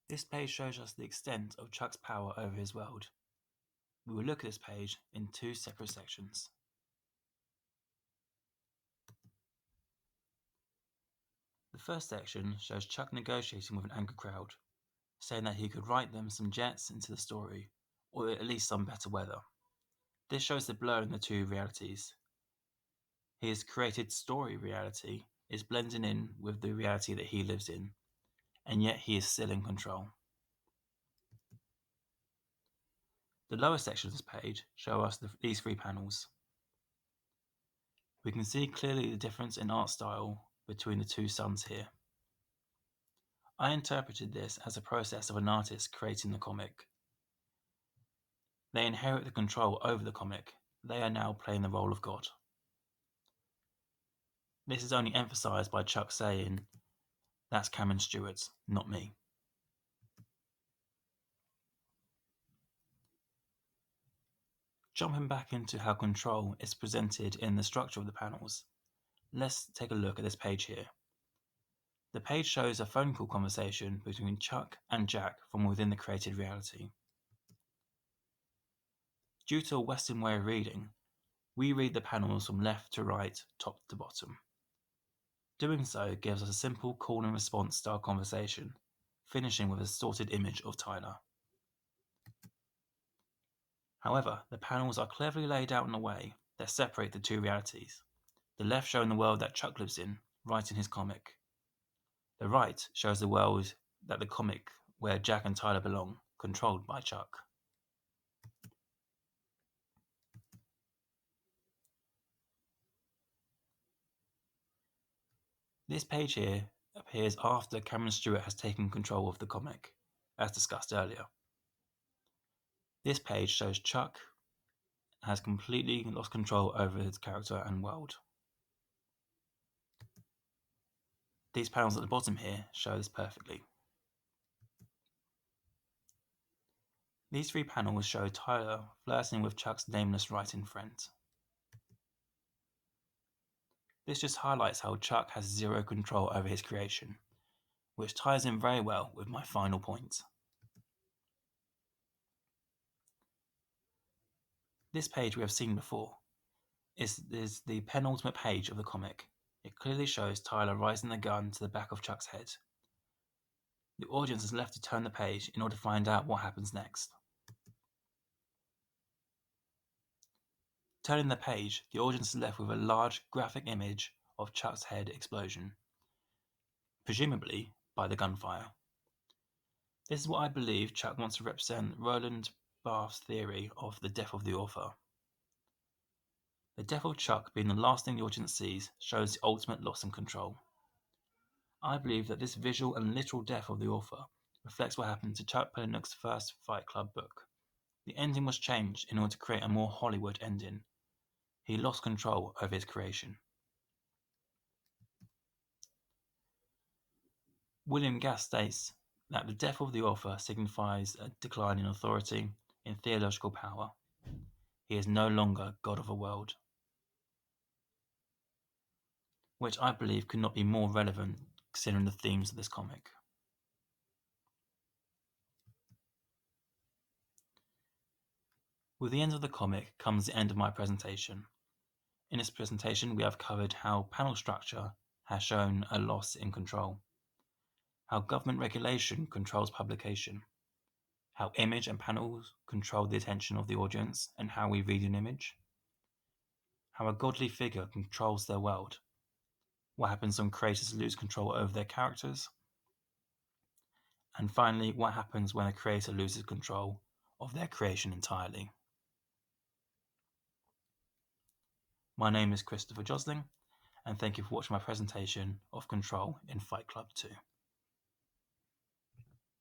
This page shows us the extent of Chuck's power over his world. We will look at this page in two separate sections. The first section shows Chuck negotiating with an angry crowd, saying that he could write them some jets into the story, or at least some better weather. This shows the blur in the two realities. His created story reality is blending in with the reality that he lives in, and yet he is still in control. The lower section of this page show us these three panels. We can see clearly the difference in art style between the two sons here. I interpreted this as a process of an artist creating the comic. They inherit the control over the comic. They are now playing the role of God. This is only emphasized by Chuck saying, "That's Cameron Stewart, not me." Jumping back into how control is presented in the structure of the panels, let's take a look at this page here. The page shows a phone call conversation between Chuck and Jack from within the created reality. Due to a Western way of reading, we read the panels from left to right, top to bottom. Doing so gives us a simple call and response style conversation, finishing with a distorted image of Tyler. However, the panels are cleverly laid out in a way that separate the two realities. The left showing the world that Chuck lives in, writing his comic. The right shows the world that the comic where Jack and Tyler belong, controlled by Chuck. This page here appears after Cameron Stewart has taken control of the comic, as discussed earlier. This page shows Chuck has completely lost control over his character and world. These panels at the bottom here show this perfectly. These three panels show Tyler flirting with Chuck's nameless writing friend. This just highlights how Chuck has zero control over his creation, which ties in very well with my final point. This page we have seen before is the penultimate page of the comic. It clearly shows Tyler raising the gun to the back of Chuck's head. The audience is left to turn the page in order to find out what happens next. Turning the page, the audience is left with a large graphic image of Chuck's head explosion, presumably by the gunfire. This is what I believe Chuck wants to represent Roland Barthes' theory of the death of the author. The death of Chuck being the last thing the audience sees shows the ultimate loss in control. I believe that this visual and literal death of the author reflects what happened to Chuck Palahniuk's first Fight Club book. The ending was changed in order to create a more Hollywood ending. He lost control over his creation. William Gass states that the death of the author signifies a decline in authority, in theological power. He is no longer God of a world. Which I believe could not be more relevant considering the themes of this comic. With the end of the comic comes the end of my presentation. In this presentation we have covered how panel structure has shown a loss in control, how government regulation controls publication, how image and panels control the attention of the audience and how we read an image, how a godly figure controls their world, what happens when creators lose control over their characters, and finally what happens when a creator loses control of their creation entirely. My name is Christopher Josling, and thank you for watching my presentation of Control in Fight Club 2.